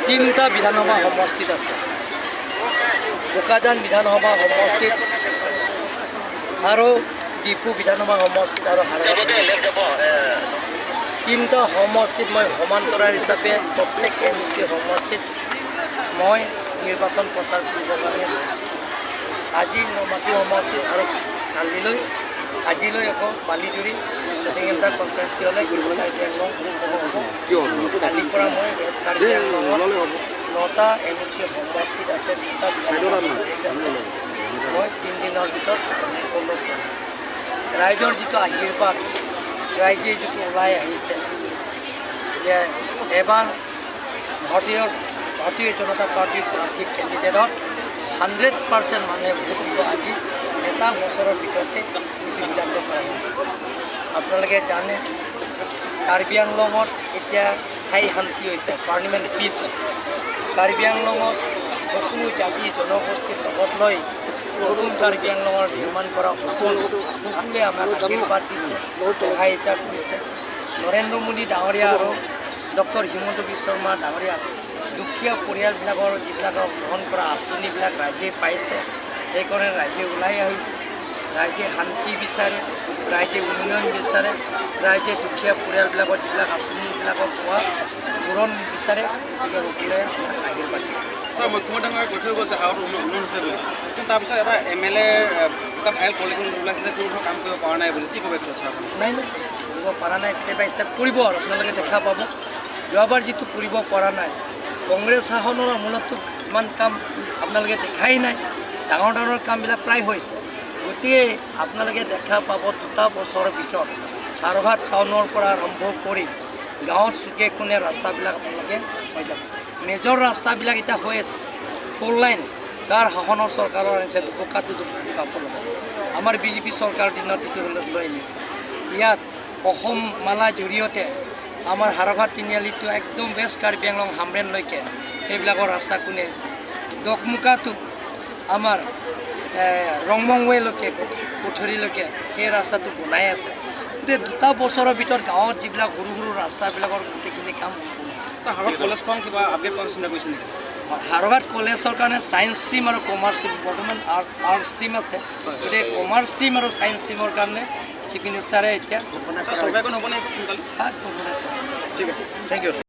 তিনিটা বিধানসভা সমষ্টিত আছে। বোকাজান বিধানসভা সমষ্টিত আৰু ডিফু বিধানসভা সমষ্টিত আৰু তিনিটা সমষ্টিত মই সমান্তৰাল হিচাপে প্ৰত্যেক এমচি সমষ্টিত মই নিৰ্বাচন প্ৰচাৰ কৰিবৰ কাৰণে আজি নমাটি সমষ্টিত আৰু আজিলৈ আকৌ বালিজুৰি শশীকেন্দ্ৰ কনষ্টিটুৱেঞ্চিলৈ কালিৰ পৰা মই নটা এমচি সমষ্টিত আছে। মই 3 দিনৰ ভিতৰত ৰাইজৰ যিটো আশীৰ্বাদ, ৰাইজে যিটো ওলাই আহিছে যে এবাৰ ভাৰতীয় জনতা পাৰ্টীৰ প্ৰাৰ্থী কেণ্ডিডেটত 100% মানুহে ভোট দিব। আজি এটা বছৰৰ ভিতৰতে আপোনালোকে জানে কাৰ্বি আংলঙত এতিয়া স্থায়ী শান্তি হৈছে, পাৰ্লিমেণ্ট পিচ হৈছে। কাৰ্বি আংলঙত সকলো জাতি জনগোষ্ঠীৰ লগত লৈ নতুন কাৰ্বি আংলঙৰ নিৰ্মাণ কৰা সকলোৱে আমাক আশীৰ্বাদ দিছে, সহায়তা কৰিছে। নৰেন্দ্ৰ মোদী ডাঙৰীয়া আৰু ডক্টৰ হিমন্ত বিশ্ব শৰ্মা ডাঙৰীয়া দুখীয়া পৰিয়ালবিলাকৰ যিবিলাকক গ্ৰহণ কৰা আঁচনিবিলাক ৰাইজে পাইছে, সেইকাৰণে ৰাইজে ওলাই আহিছে। ৰাইজে শান্তি বিচাৰে, ৰাইজে উন্নয়ন বিচাৰে, ৰাইজে দুখীয়া পৰিয়ালবিলাকৰ যিবিলাক আঁচনিবিলাকক পোৱা পূৰণ বিচাৰে, গতিকে সকলোৱে আশীৰ্বাদ দিছে। ছাৰ, মুখ্যমন্ত্ৰী ডাঙৰীয়াই কৈ থৈ গ'ল যে হাৰত উন্নয়ন হৈছে বুলি, কিন্তু তাৰপিছত এটা MLA এটা ভাইৰেল পলিটিকেল ওলাইছে যে কোনো কাম কৰিব পৰা নাই বুলি, কি ক'ব এইটো ছাৰ? নাই কৰিব পৰা নাই, ষ্টেপ বাই ষ্টেপ কৰিব আৰু আপোনালোকে দেখা পাব। যোৱাবাৰ যিটো কৰিব পৰা নাই, কংগ্ৰেছ শাসনৰ আমোলততো ইমান কাম আপোনালোকে দেখাই নাই। ডাঙৰ ডাঙৰ কামবিলাক প্ৰায় হৈছে। গতিকে আপোনালোকে দেখা পাব 2 বছৰৰ ভিতৰত চাৰঘাট টাউনৰ পৰা আৰম্ভ কৰি গাঁৱত চুকে কোণে ৰাস্তাবিলাক আপোনালোকে হৈ যাব। মেজৰ ৰাস্তাবিলাক এতিয়া হৈ আছে। 4 লাইন কাৰ শাসনৰ চৰকাৰৰ আনিছে, দুপকাটো পাব ল'ব। আমাৰ BJP চৰকাৰৰ দিনত এইটো লৈ আনিছে। ইয়াত অসম মালাৰ জৰিয়তে আমাৰ হাৰঘাট তিনিআলিটো একদম বেষ্ট কাৰ্বি আংলং হামৰেনলৈকে সেইবিলাকৰ ৰাস্তা কোনে আছে। দকমুকাটো আমাৰ ৰংমংৱেলৈকে পুথুৰীলৈকে সেই ৰাস্তাটো বনাই আছে। গতিকে 2 বছৰৰ ভিতৰত গাঁৱত যিবিলাক সৰু সৰু ৰাস্তাবিলাকৰ গোটেইখিনি কাম হাৰঘাট কলেজখন কিবা আপডেট কৰাৰ চিন্তা কৰিছে নেকি? হাৰঘাট কলেজৰ কাৰণে ছায়েন্স ষ্ট্ৰীম আৰু কমাৰ্চ ষ্ট্ৰীম, বৰ্তমান আৰ্ট ষ্ট্ৰীম আছে। গতিকে কমাৰ্চ ষ্ট্ৰীম আৰু ছায়েন্স ষ্ট্ৰীমৰ কাৰণে চিফ মিনিষ্টাৰে এতিয়া ঘোষণা কৰা চৰকাৰখন হ'বনে সোনকালে? ঘোষণা ঠিক আছে, থেংক ইউ।